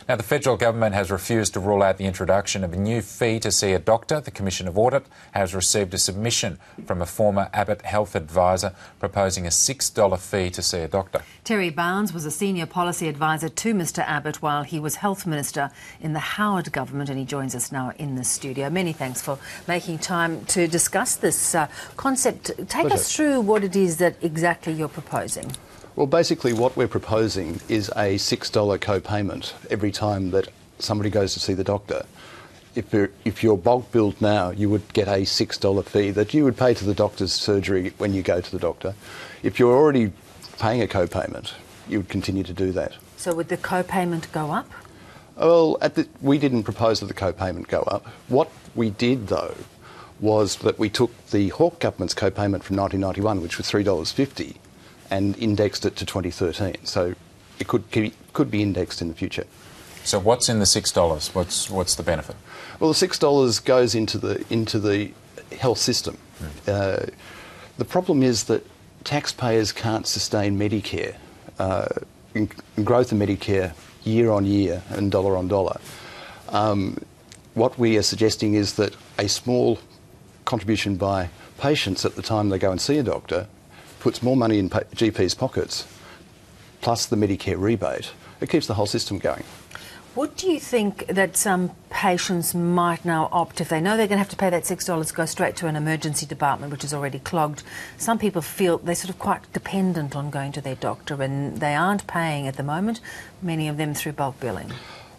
Now, the federal government has refused to rule out the introduction of a new fee to see a doctor. The Commission of Audit has received a submission from a former Abbott health advisor proposing a $6 fee to see a doctor. Terry Barnes was a senior policy advisor to Mr Abbott while he was health minister in the Howard government, and he joins us now in the studio. Many thanks for making time to discuss this concept. Take us through what it is that exactly you're proposing. Well, basically what we're proposing is a $6 co-payment every time that somebody goes to see the doctor. If you're bulk billed now, you would get a $6 fee that you would pay to the doctor's surgery when you go to the doctor. If you're already paying a co-payment, you would continue to do that. So would the co-payment go up? Well, we didn't propose that the co-payment go up. What we did, though, was that we took the Hawke government's co-payment from 1991, which was $3.50, and indexed it to 2013. So it could be indexed in the future. So what's in the $6? What's the benefit? Well, the $6 goes into the health system. The problem is that taxpayers can't sustain Medicare, growth of Medicare year on year and dollar on dollar. What we are suggesting is that a small contribution by patients at the time they go and see a doctor puts more money in GPs' pockets, plus the Medicare rebate. It keeps the whole system going. What do you think that some patients might now opt, if they know they're going to have to pay that $6, go straight to an emergency department, which is already clogged? Some people feel they're sort of quite dependent on going to their doctor, and they aren't paying at the moment, many of them through bulk billing.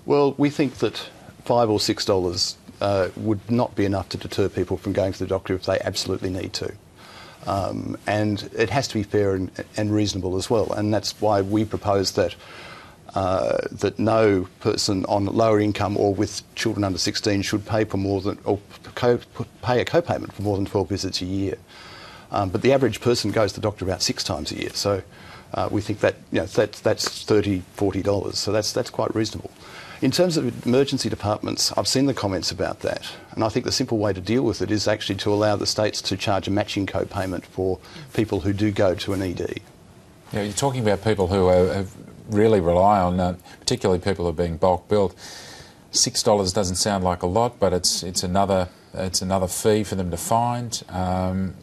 Well, we think that $5 or $6 would not be enough to deter people from going to the doctor if they absolutely need to. And it has to be fair and reasonable as well, and that's why we propose that that no person on lower income or with children under 16 should pay for more than, or pay a co-payment for more than 12 visits a year. But the average person goes to the doctor about 6 times a year, so we think that that's $30, $40, so that's quite reasonable. In terms of emergency departments, I've seen the comments about that, and I think the simple way to deal with it is actually to allow the states to charge a matching co-payment for people who do go to an ED. Yeah, you're talking about people who really rely on, particularly people who are being bulk billed. $6 doesn't sound like a lot, but it's another fee for them to find.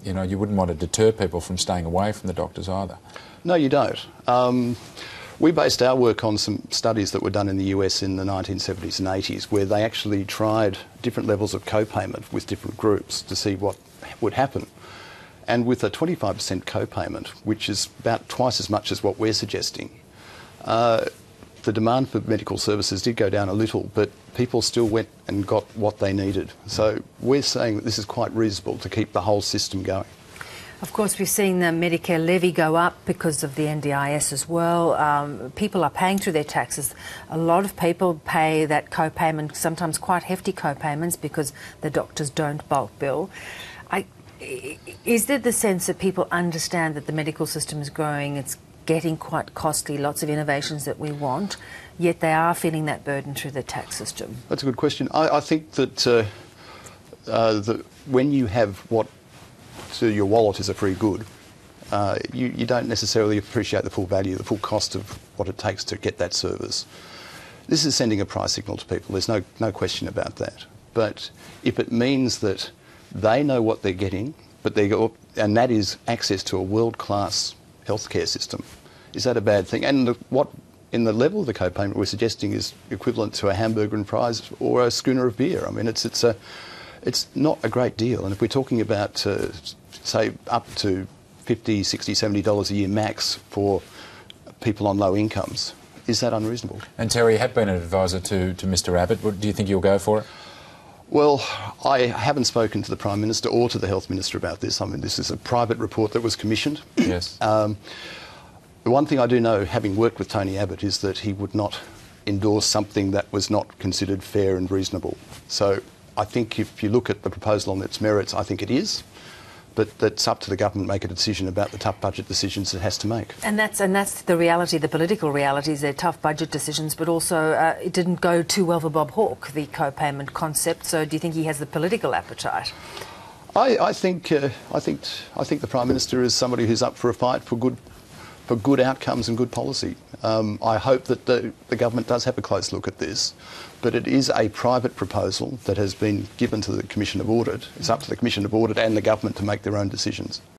You wouldn't want to deter people from staying away from the doctors either. No, you don't. We based our work on some studies that were done in the US in the 1970s and 80s, where they actually tried different levels of co-payment with different groups to see what would happen. And with a 25% co-payment, which is about twice as much as what we're suggesting, the demand for medical services did go down a little, but people still went and got what they needed. So we're saying that this is quite reasonable to keep the whole system going. Of course, we've seen the Medicare levy go up because of the NDIS as well. People are paying through their taxes. A lot of people pay that co-payment, sometimes quite hefty co-payments, because the doctors don't bulk bill. Is there the sense that people understand that the medical system is growing, it's getting quite costly, lots of innovations that we want, yet they are feeling that burden through the tax system? That's a good question. I think that when you have what to your wallet is a free good, you don't necessarily appreciate the full value, the full cost of what it takes to get that service. This is sending a price signal to people, there's no question about that. But if it means that they know what they're getting, and that is access to a world-class healthcare system, is that a bad thing? And what in the level of the co-payment we're suggesting is equivalent to a hamburger and fries or a schooner of beer. I mean, it's not a great deal. And if we're talking about, say, up to $50, $60, $70 a year max for people on low incomes, is that unreasonable? And Terry, you have been an advisor to Mr Abbott. Do you think you'll go for it? Well, I haven't spoken to the Prime Minister or to the Health Minister about this. I mean, this is a private report that was commissioned. Yes. The one thing I do know, having worked with Tony Abbott, is that he would not endorse something that was not considered fair and reasonable. So I think if you look at the proposal on its merits, I think it is. But that's up to the government to make a decision about the tough budget decisions it has to make. And that's the reality, the political realities. They're tough budget decisions, but also it didn't go too well for Bob Hawke, the co-payment concept. So do you think he has the political appetite? I think the Prime Minister is somebody who's up for a fight for good for good outcomes and good policy. I hope that the government does have a close look at this, but it is a private proposal that has been given to the Commission of Audit. It's up to the Commission of Audit and the government to make their own decisions.